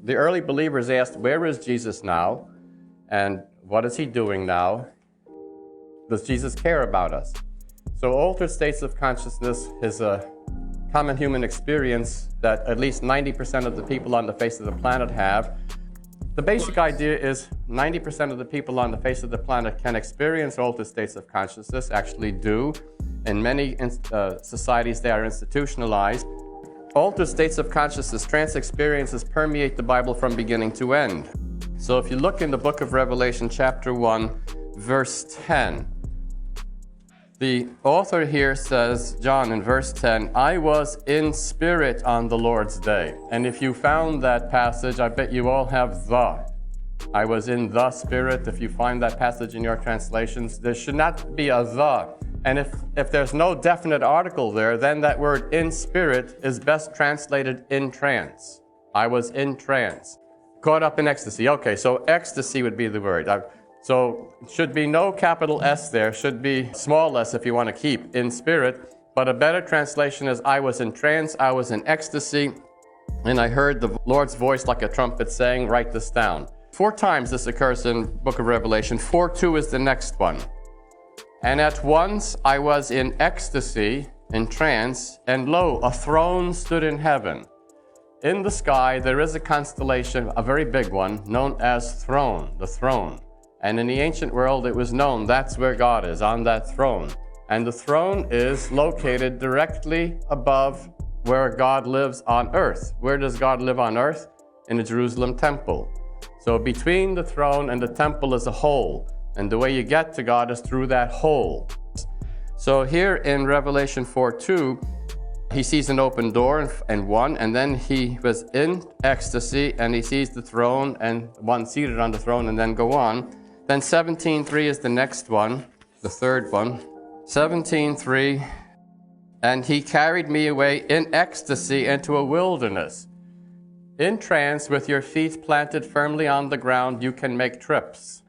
The early believers asked, where is Jesus now? And what is he doing now? Does Jesus care about us? So altered states of consciousness is a common human experience that at least 90% of the people on the face of the planet have. The basic idea is 90% of the people on the face of the planet can experience altered states of consciousness, actually do. In many societies, they are institutionalized. Altered states of consciousness, trance experiences permeate the Bible from beginning to end. So if you look in the book of Revelation, chapter 1, verse 10, the author here says, John, in verse 10, I was in spirit on the Lord's day. And if you found that passage, I bet you all have the. I was in the spirit. If you find that passage in your translations, there should not be a the. And if there's no definite article there, then that word in spirit is best translated in trance. I was in trance. Caught up in ecstasy. Okay, so ecstasy would be the word. So should be no capital S there, should be small s if you want to keep in spirit. But a better translation is I was in trance, I was in ecstasy, and I heard the Lord's voice like a trumpet saying, write this down. 4 times this occurs in book of Revelation. 4:2 is the next one. And at once I was in ecstasy, in trance, and lo, a throne stood in heaven. In the sky there is a constellation, a very big one, known as Throne, the throne. And in the ancient world it was known that's where God is, on that throne. And the throne is located directly above where God lives on earth. Where does God live on earth? In the Jerusalem temple. So between the throne and the temple is a hole. And the way you get to God is through that hole. So here in Revelation 4:2, he sees an open door and one, and then he was in ecstasy and he sees the throne and one seated on the throne, and then go on. Then 17:3 is the next one, the third one. 17:3, and he carried me away in ecstasy into a wilderness. In trance, with your feet planted firmly on the ground, you can make trips.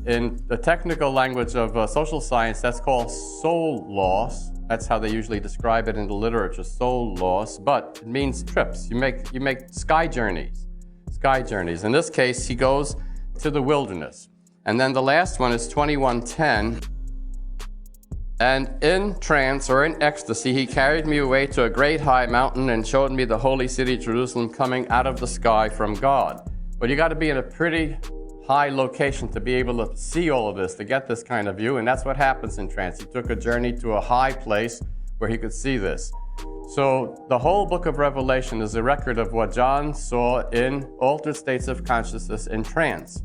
In the technical language of social science, that's called soul loss. That's how they usually describe it in the literature, soul loss. But it means trips. You make sky journeys. Sky journeys. In this case, he goes to the wilderness. And then the last one is 21:10. And in trance or in ecstasy, he carried me away to a great high mountain and showed me the holy city, Jerusalem, coming out of the sky from God. But you got to be in a pretty high location to be able to see all of this, to get this kind of view, and that's what happens in trance. He took a journey to a high place where he could see this. So the whole book of Revelation is a record of what John saw in altered states of consciousness in trance.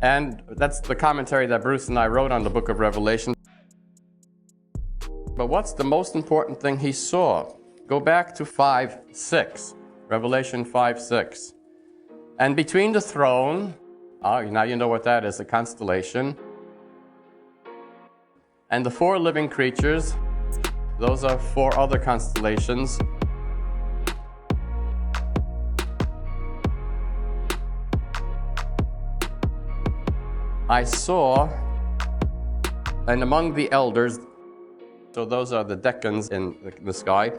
And that's the commentary that Bruce and I wrote on the book of Revelation. But what's the most important thing he saw? Go back to 5:6, Revelation 5:6. And between the throne, now you know what that is, a constellation, and the 4 living creatures, those are 4 other constellations. I saw, and among the elders, so those are the decans in the sky,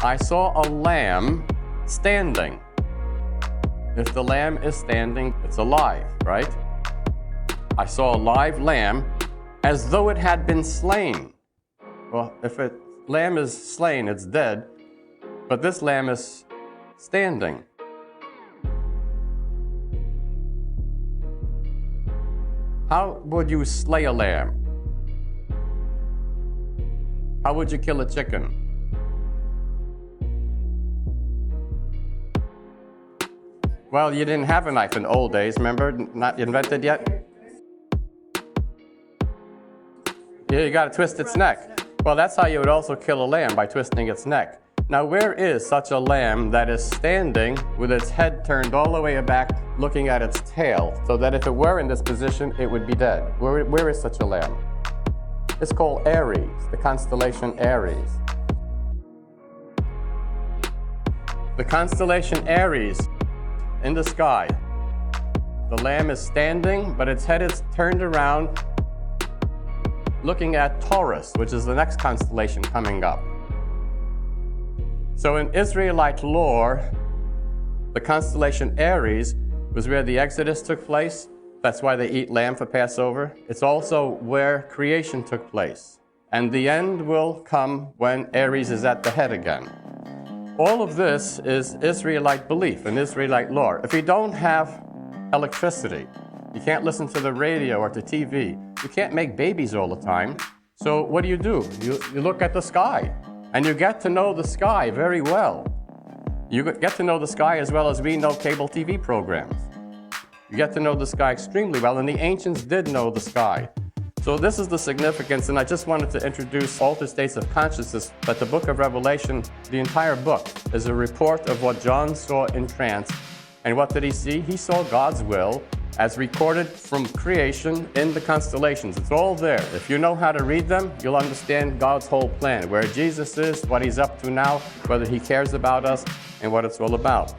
I saw a lamb standing. If the lamb is standing, it's alive, right? I saw a live lamb as though it had been slain. Well, if a lamb is slain, it's dead, but this lamb is standing. How would you slay a lamb? How would you kill a chicken? Well, you didn't have a knife in old days, remember? Not invented yet? Yeah, you got to twist its neck. Well, that's how you would also kill a lamb, by twisting its neck. Now, where is such a lamb that is standing with its head turned all the way back, looking at its tail, so that if it were in this position, it would be dead? Where is such a lamb? It's called Aries, the constellation Aries. The constellation Aries in the sky. The lamb is standing, but its head is turned around, looking at Taurus, which is the next constellation coming up. So in Israelite lore, the constellation Aries was where the Exodus took place. That's why they eat lamb for Passover. It's also where creation took place. And the end will come when Aries is at the head again. All of this is Israelite belief and Israelite lore. If you don't have electricity, you can't listen to the radio or to TV, you can't make babies all the time. So what do? You look at the sky, and you get to know the sky very well. You get to know the sky as well as we know cable TV programs. You get to know the sky extremely well, and the ancients did know the sky. So this is the significance, and I just wanted to introduce altered states of consciousness, that the book of Revelation, the entire book, is a report of what John saw in trance. And what did he see? He saw God's will as recorded from creation in the constellations. It's all there. If you know how to read them, you'll understand God's whole plan, where Jesus is, what he's up to now, whether he cares about us, and what it's all about.